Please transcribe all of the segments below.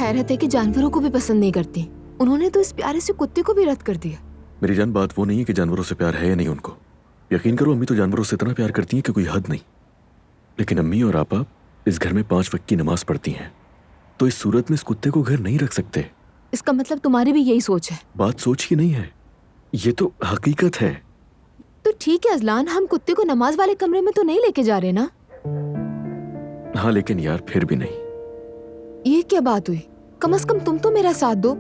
हैरत है कि जानवरों को भी पसंद नहीं करती। उन्होंने तो इस प्यारे से कुत्ते को भी रद्द कर दिया। मेरी जान, बात वो नहीं है कि जानवरों से प्यार है या नहीं उनको। यकीन करो, अम्मी तो जानवरों से इतना प्यार करती हैं कि कोई हद नहीं। लेकिन अम्मी और आपा इस घर में 5 वक्त की नमाज पढ़ती हैं, तो इस सूरत में इस कुत्ते को घर नहीं रख सकते। इसका मतलब तुम्हारी भी यही सोच है? बात सोच की नहीं है, ये तो हकीकत है। तो ठीक है अजलान, हम कुत्ते को नमाज वाले कमरे में तो नहीं लेके जा रहे ना? हाँ लेकिन यार फिर भी नहीं। ये क्या बात हुई? कम से कम तुम तो मेरा साथ दो।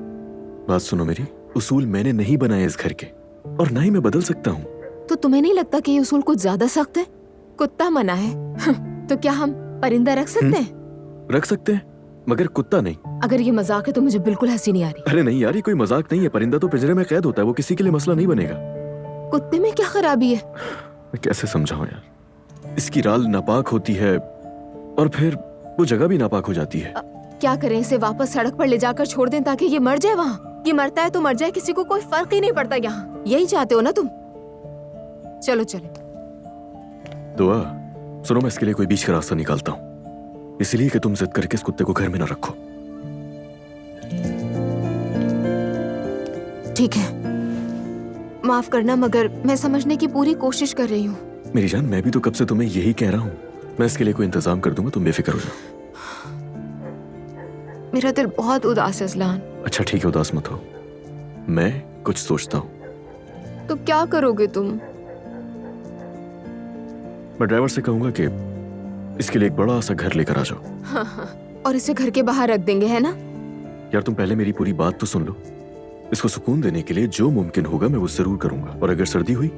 बात सुनो मेरी, उसूल मैंने नहीं बनाए इस घर के, और ना ही मैं बदल सकता हूँ। तो तुम्हें नहीं लगता कि ये उसूल कुछ ज्यादा सख्त है? कुत्ता मना है तो क्या हम परिंदा रख सकते हैं? रख सकते हैं, मगर कुत्ता नहीं। अगर ये मजाक है तो मुझे बिल्कुल हंसी नहीं आ रही। अरे नहीं यार, ये कोई मजाक नहीं है। परिंदा तो पिंजरे में कैद होता है, वो किसी के लिए मसला नहीं बनेगा। कुत्ते में क्या खराबी है? मैं कैसे समझाऊं यार, इसकी राल नापाक होती है और फिर वो जगह भी नापाक हो जाती है। क्या करें, इसे वापस सड़क पर ले जाकर छोड़ दें ताकि ये मर जाए वहाँ? ये मरता है तो मर जाए, किसी को कोई फर्क ही नहीं पड़ता यहाँ। यही चाहते हो ना तुम? चलो चलो। दुआ सुनो, मैं इसके लिए कोई बीच का रास्ता निकालता हूँ, इसलिए कि तुम जिद करके इस कुत्ते को घर में ना रखो। ठीक है, माफ करना, मगर मैं समझने की पूरी कोशिश कर रही हूँ। मेरी जान, मैं भी तो कब से तुम्हें यही कह रहा हूँ। मैं इसके लिए कोई इंतजाम कर दूंगा, तुम बेफिक्र हो जाओ। मेरा दिल बहुत उदास है अजलान। अच्छा ठीक है, उदास मत हो, मैं कुछ सोचता हूँ। तो क्या करोगे तुम? मैं ड्राइवर से कहूंगा कि इसके लिए एक बड़ा सा घर लेकर आ जाओ। हाँ, और इसे घर के बाहर रख देंगे, है ना? यार तुम पहले मेरी पूरी बात तो सुन लो। इसको सुकून देने के लिए जो मुमकिन होगा मैं वो जरूर करूंगा, और अगर सर्दी हुई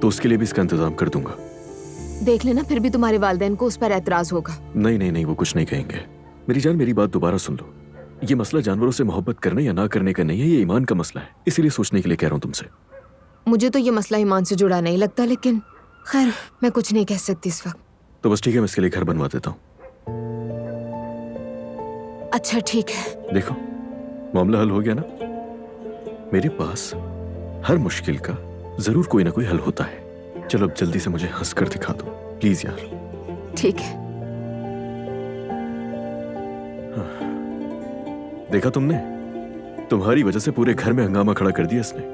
तो उसके लिए भी इसका इंतजाम कर दूंगा। देख लेना, फिर भी तुम्हारे वालिदैन को उस पर एतराज होगा। नहीं नहीं नहीं, वो कुछ नहीं कहेंगे। मेरी जान, मेरी बात दोबारा सुन लो। ये मसला जानवरों से मोहब्बत करने या ना करने का नहीं है, ये ईमान का मसला है। इसीलिए सोचने के लिए कह रहा हूँ तुमसे। मुझे तो ये मसला ईमान से जुड़ा नहीं लगता, लेकिन खैर मैं कुछ नहीं कह सकती इस वक्त। तो बस ठीक है, मैं इसके लिए घर बनवा देता हूँ। अच्छा ठीक है। देखो मामला हल हो गया ना। मेरे पास हर मुश्किल का जरूर कोई ना कोई हल होता है। चलो अब जल्दी से मुझे हंसकर दिखा दो प्लीज यार। ठीक है। देखा तुमने, तुम्हारी वजह से पूरे घर में हंगामा खड़ा कर दिया इसने।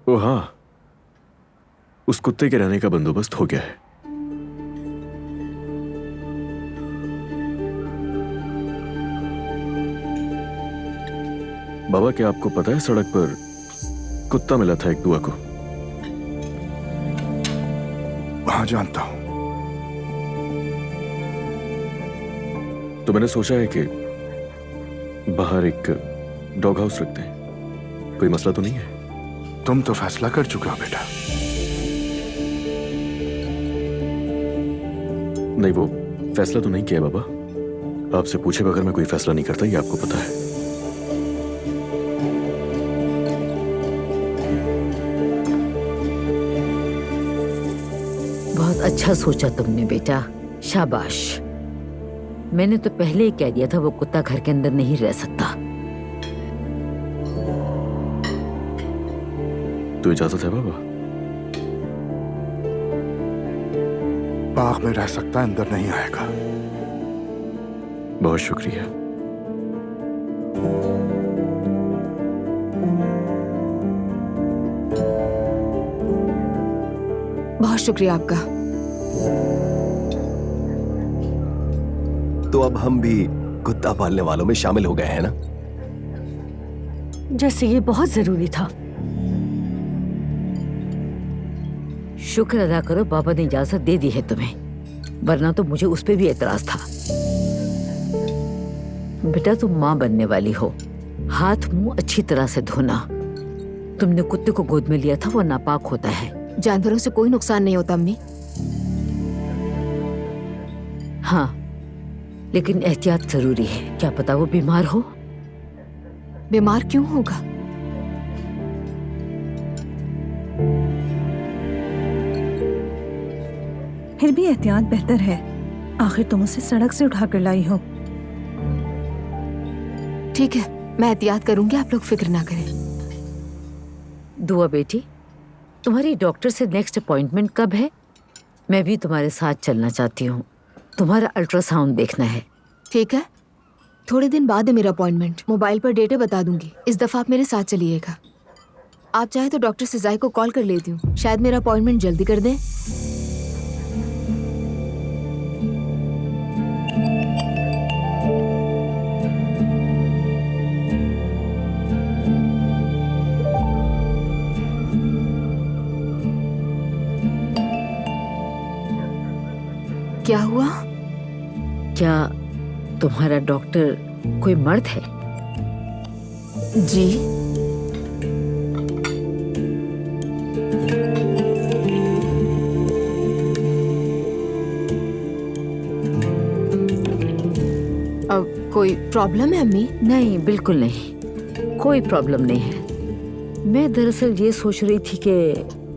ओ हाँ, उस कुत्ते के रहने का बंदोबस्त हो गया है। बाबा क्या आपको पता है, सड़क पर कुत्ता मिला था एक दुआ को? हाँ जानता हूं। तो मैंने सोचा है कि बाहर एक डॉग हाउस रखते हैं। कोई मसला तो नहीं है? तुम तो फैसला कर चुके हो बेटा। नहीं, वो फैसला तो नहीं किया बाबा। आपसे पूछे बगैर मैं कोई फैसला नहीं करता, ये आपको पता है। बहुत अच्छा सोचा तुमने बेटा, शाबाश। मैंने तो पहले ही कह दिया था वो कुत्ता घर के अंदर नहीं रह सकता। तो इजाजत है बाबा? बाग में रह सकता है, अंदर नहीं आएगा। बहुत शुक्रिया। बहुत शुक्रिया आपका। तो अब हम भी कुत्ता पालने वालों में शामिल हो गए हैं ना? जैसे ये बहुत जरूरी था। शुक्र अदा करो बाबा ने इजाजत दे दी है तुम्हें, वरना तो मुझे उस पे भी एतराज था। बेटा तुम माँ बनने वाली हो, हाथ मुंह अच्छी तरह से धोना। तुमने कुत्ते को गोद में लिया था, वो नापाक होता है। जानवरों से कोई नुकसान नहीं होता अम्मी। हाँ, लेकिन एहतियात जरूरी है, क्या पता वो बीमार हो। बीमार क्यों होगा? फिर भी एहतियात बेहतर है, आखिर तुम उसे सड़क से उठाकर लाई हो। ठीक है, मैं एहतियात करूंगी, आप लोग फिक्र ना करें। दुआ बेटी, तुम्हारी डॉक्टर से नेक्स्ट अपॉइंटमेंट कब है? मैं भी तुम्हारे साथ चलना चाहती हूँ, तुम्हारा अल्ट्रासाउंड देखना है। ठीक है, थोड़े दिन बाद है मेरा अपॉइंटमेंट। मोबाइल पर डेटे बता दूंगी, इस दफा आप मेरे साथ चलिएगा। आप चाहे तो डॉक्टर सिजाई को कॉल कर लेती हूँ, शायद मेरा अपॉइंटमेंट जल्दी कर दें। क्या हुआ? क्या तुम्हारा डॉक्टर कोई मर्द है? जी। अब कोई प्रॉब्लम है अम्मी? नहीं, बिल्कुल नहीं, कोई प्रॉब्लम नहीं है। मैं दरअसल ये सोच रही थी कि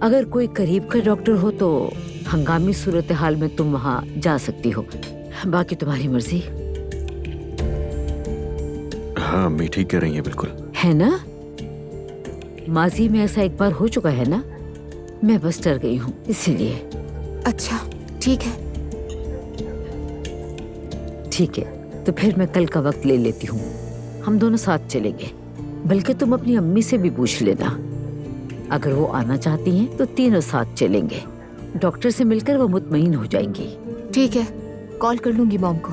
अगर कोई करीब का डॉक्टर हो तो हंगामी सूरत हाल में तुम वहाँ जा सकती हो, बाकी तुम्हारी मर्जी। हाँ अम्मी ठीक कह रही हैं, बिल्कुल। है ना? माजी में ऐसा एक बार हो चुका है ना, मैं बस डर गई हूँ इसीलिए। अच्छा ठीक है। ठीक है, तो फिर मैं कल का वक्त ले लेती हूँ, हम दोनों साथ चलेंगे। बल्कि तुम अपनी अम्मी से भी पूछ लेना, अगर वो आना चाहती हैं तो तीनों साथ चलेंगे। डॉक्टर से मिलकर वो मुतमईन हो जाएंगी। ठीक है, कॉल कर लूंगी मॉम को।